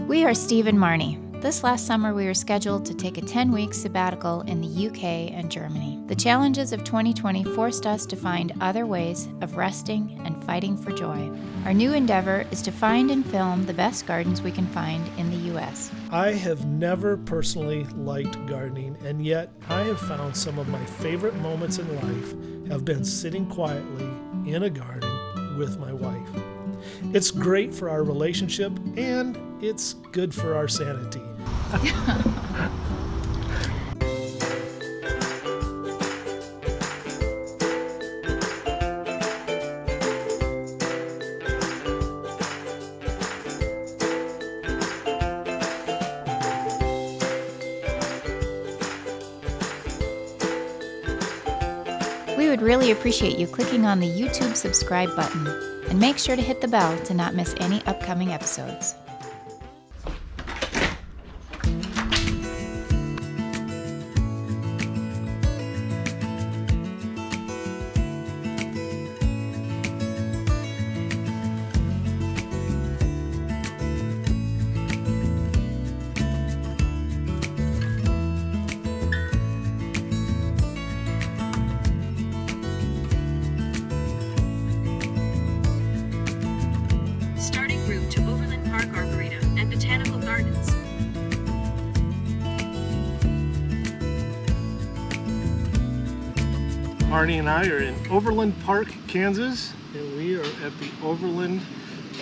We are Steve and Marnie. This last summer, we were scheduled to take a 10-week sabbatical in the UK and Germany. The challenges of 2020 forced us to find other ways of resting and fighting for joy. Our new endeavor is to find and film the best gardens we can find in the U.S. I have never personally liked gardening, and yet I have found some of my favorite moments in life have been sitting quietly in a garden with my wife. It's great for our relationship, and it's good for our sanity. We would really appreciate you clicking on the YouTube subscribe button, and make sure to hit the bell to not miss any upcoming episodes. Starting route to Overland Park, Arboretum and Botanical Gardens. Marnie and I are in Overland Park, Kansas, and we are at the Overland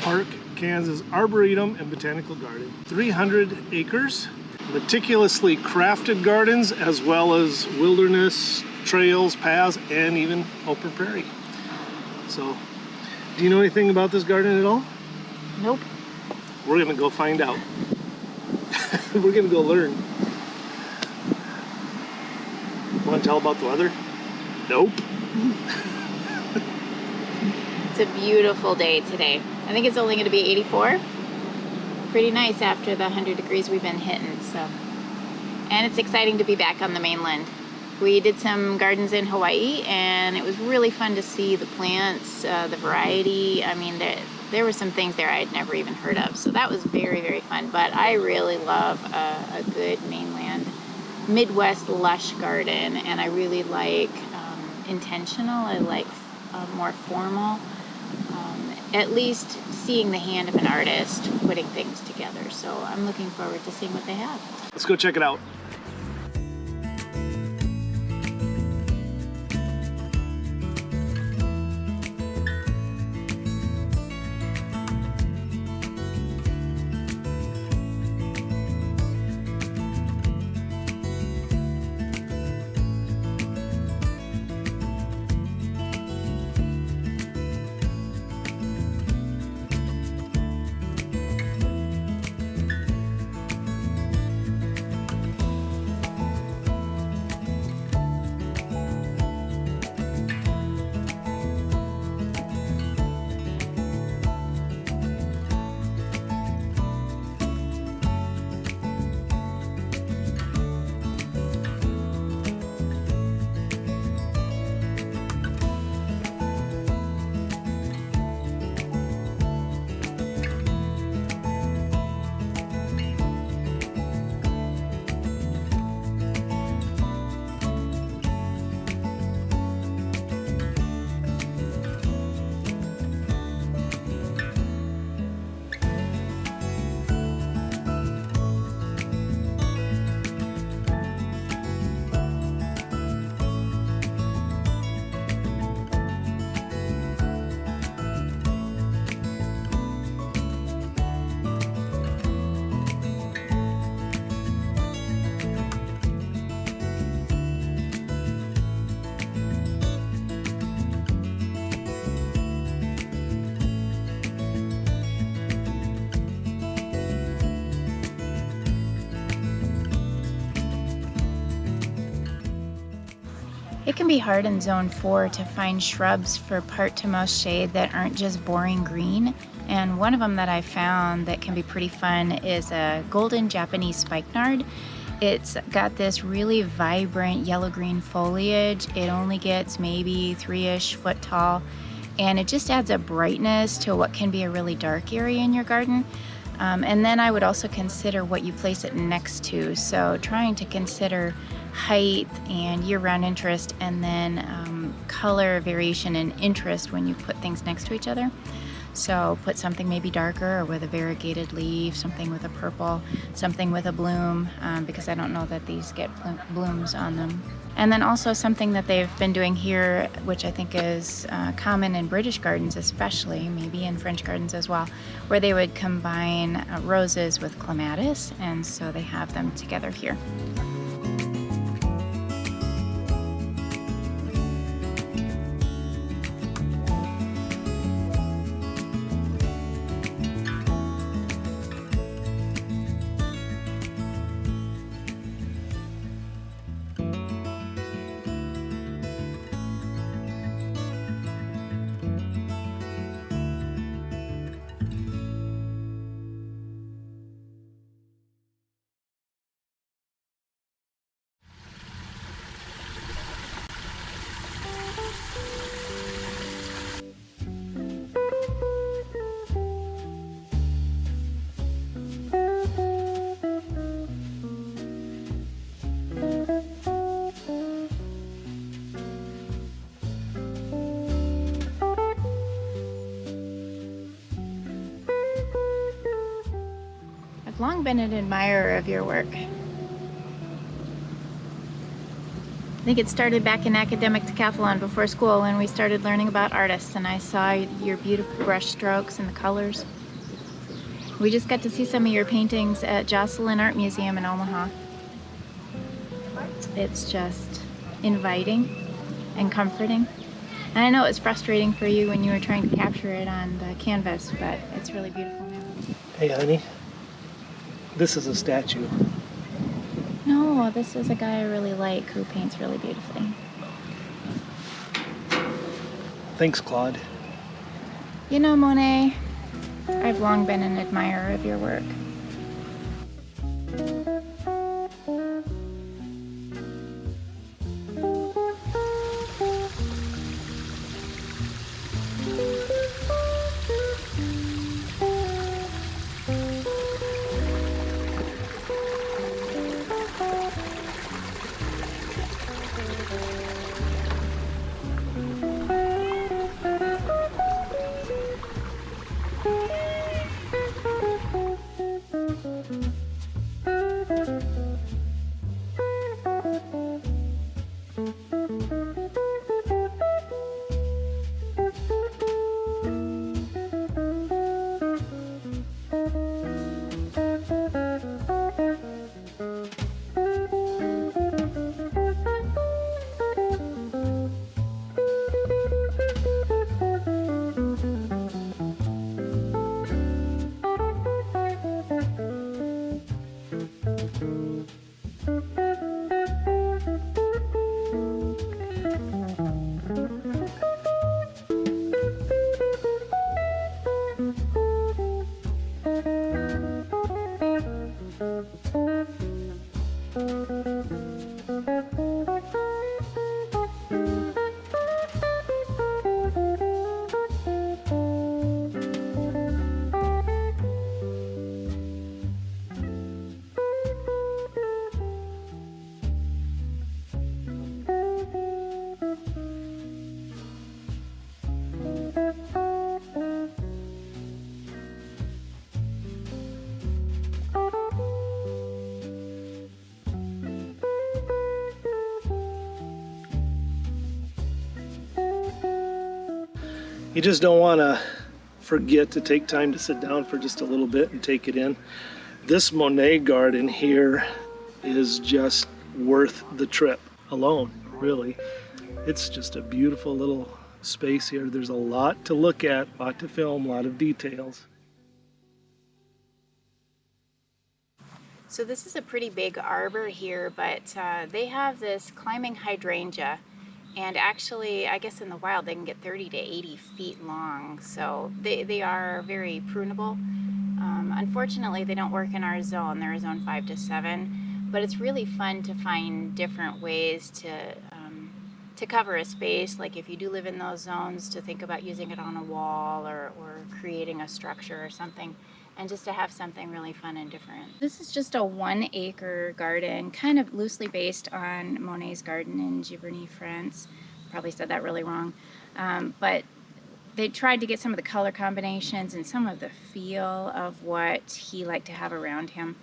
Park, Kansas Arboretum and Botanical Garden. 300 acres, meticulously crafted gardens, as well as wilderness, trails, paths, and even open prairie. So, do you know anything about this garden at all? Nope. We're gonna go find out. We're gonna go learn. Want to tell about the weather? Nope. It's a beautiful day today. I think it's only going to be 84. Pretty nice after the 100 degrees we've been hitting. So, and it's exciting to be back on the mainland. We did some gardens in Hawaii, and it was really fun to see the plants, the variety. I mean, there were some things there I'd never even heard of. So that was very, very fun. But I really love a good mainland, Midwest lush garden, and I really like intentional. I like more formal. At least seeing the hand of an artist putting things together. So I'm looking forward to seeing what they have. Let's go check it out. It can be hard in Zone 4 to find shrubs for part to most shade that aren't just boring green. And one of them that I found that can be pretty fun is a golden Japanese spikenard. It's got this really vibrant yellow-green foliage. It only gets maybe 3-ish foot tall, and it just adds a brightness to what can be a really dark area in your garden. And then I would also consider what you place it next to. So trying to consider height and year-round interest, and then color variation and interest when you put things next to each other. So put something maybe darker or with a variegated leaf, something with a purple, something with a bloom, because I don't know that these get blooms on them. And then also something that they've been doing here, which I think is common in British gardens especially, maybe in French gardens as well, where they would combine roses with clematis, and so they have them together here. I've long been an admirer of your work. I think it started back in academic decathlon before school when we started learning about artists, and I saw your beautiful brush strokes and the colors. We just got to see some of your paintings at Jocelyn Art Museum in Omaha. It's just inviting and comforting. And I know it was frustrating for you when you were trying to capture it on the canvas, but it's really beautiful now. Hey, honey. This is a statue. No, this is a guy I really like who paints really beautifully. Thanks, Claude. You know, Monet, I've long been an admirer of your work. You just don't want to forget to take time to sit down for just a little bit and take it in. This Monet garden here is just worth the trip alone, really. It's just a beautiful little space here. There's a lot to look at, a lot to film, a lot of details. So this is a pretty big arbor here, but they have this climbing hydrangea, and actually I guess in the wild they can get 30 to 80 feet long, so they are very prunable. Unfortunately they don't work in our zone. They're zone 5 to 7, but it's really fun to find different ways to cover a space, like if you do live in those zones, to think about using it on a wall or creating a structure or something. and just to have something really fun and different. This is just a 1-acre garden, kind of loosely based on Monet's garden in Giverny, France. Probably said that really wrong. But they tried to get some of the color combinations and some of the feel of what he liked to have around him.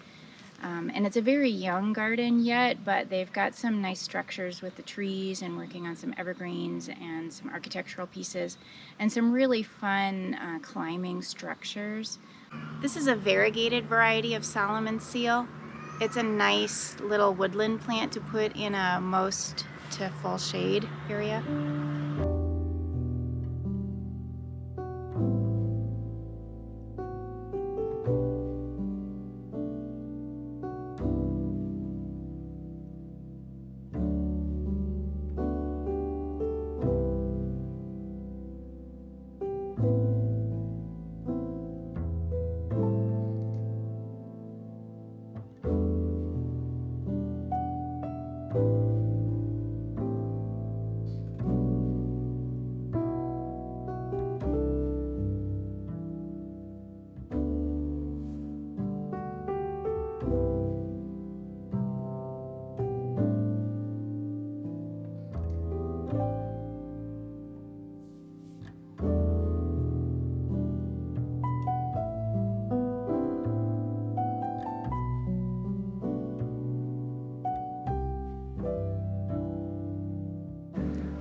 And it's a very young garden yet, but they've got some nice structures with the trees and working on some evergreens and some architectural pieces and some really fun climbing structures. This is a variegated variety of Solomon seal. It's a nice little woodland plant to put in a most to full shade area.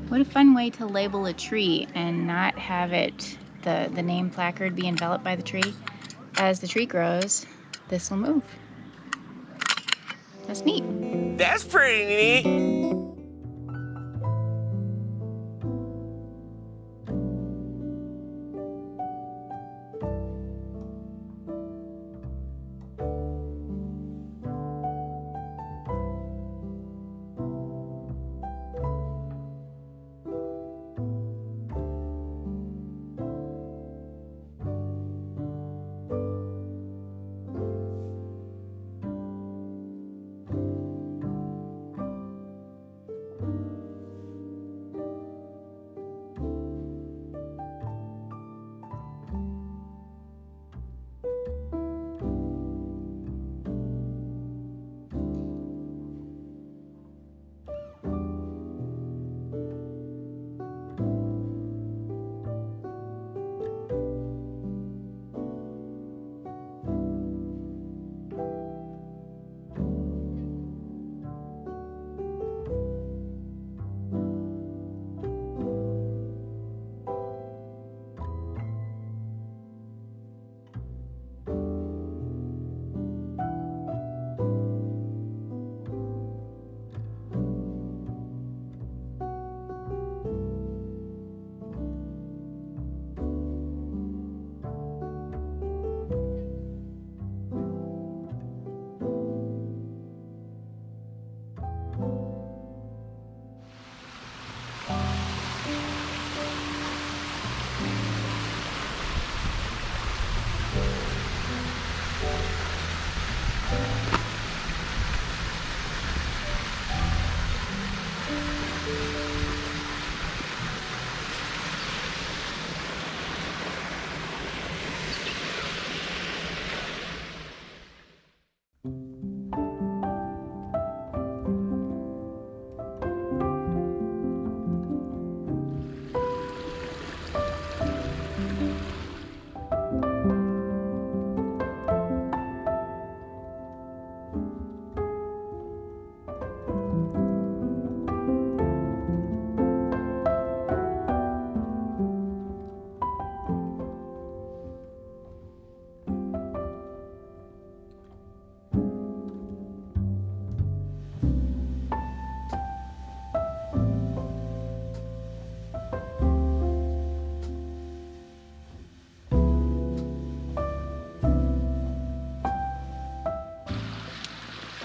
What a fun way to label a tree and not have it, the name placard be enveloped by the tree. As the tree grows, this will move. That's neat. That's pretty neat.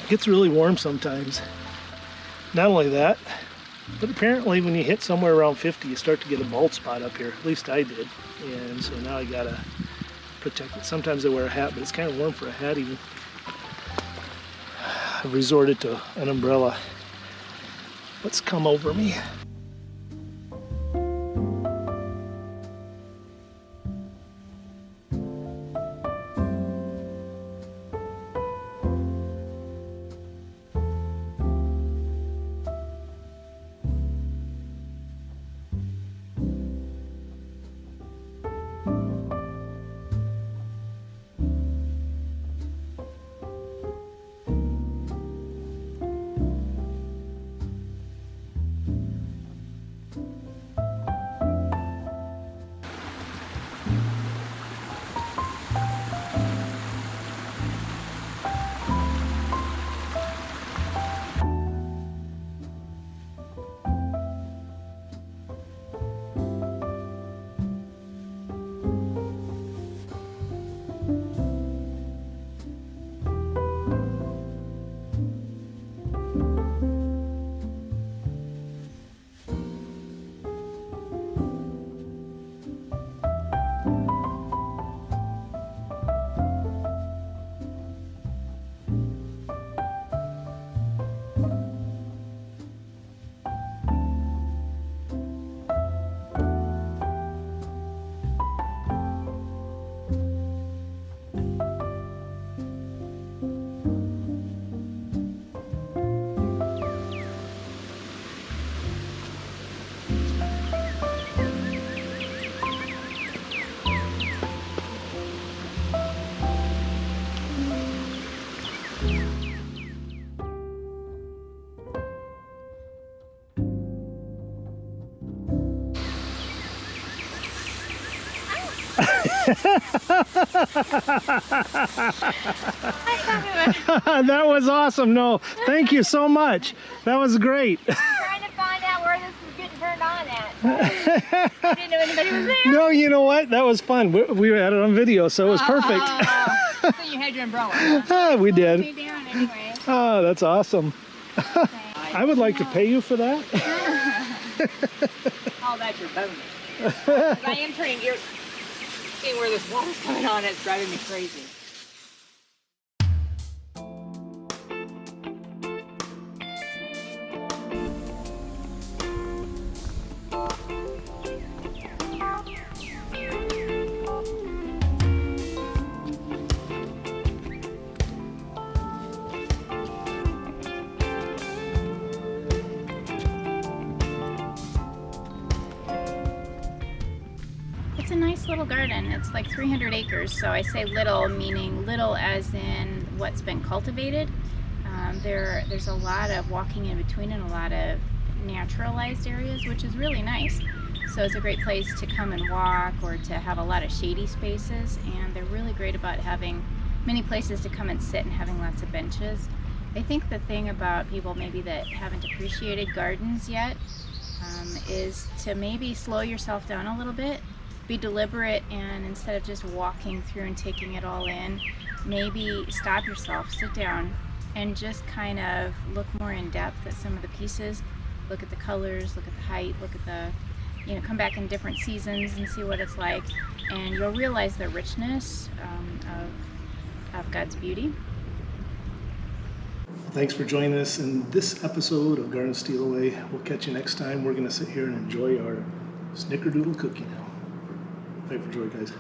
It gets really warm sometimes. Not only that, but apparently when you hit somewhere around 50, you start to get a bald spot up here. At least I did. And so now I gotta protect it. Sometimes I wear a hat, but it's kind of warm for a hat even. I've resorted to an umbrella. What's come over me? That was awesome. No, thank you so much. That was great. Trying to find out where this is getting turned on at. I didn't know anybody was there. No, you know what? That was fun. We had it on video, so it was perfect. So you had your umbrella. We did. Me down anyway. Oh, that's awesome. I would like to pay you for that. Oh, that's your bonus. I am trying to see where this water's coming on. It's driving me crazy. It's a nice little garden. It's like 300 acres, so I say little, meaning little as in what's been cultivated. There's a lot of walking in between and a lot of naturalized areas, which is really nice. So it's a great place to come and walk or to have a lot of shady spaces, and they're really great about having many places to come and sit and having lots of benches. I think the thing about people maybe that haven't appreciated gardens yet is to maybe slow yourself down a little bit. Be deliberate, and instead of just walking through and taking it all in, maybe stop yourself, sit down, and just kind of look more in depth at some of the pieces. Look at the colors, look at the height, look at the, come back in different seasons and see what it's like, and you'll realize the richness of God's beauty. Thanks for joining us in this episode of Garden Steal Away. We'll catch you next time. We're going to sit here and enjoy our snickerdoodle cookie now. Thanks for joining, guys.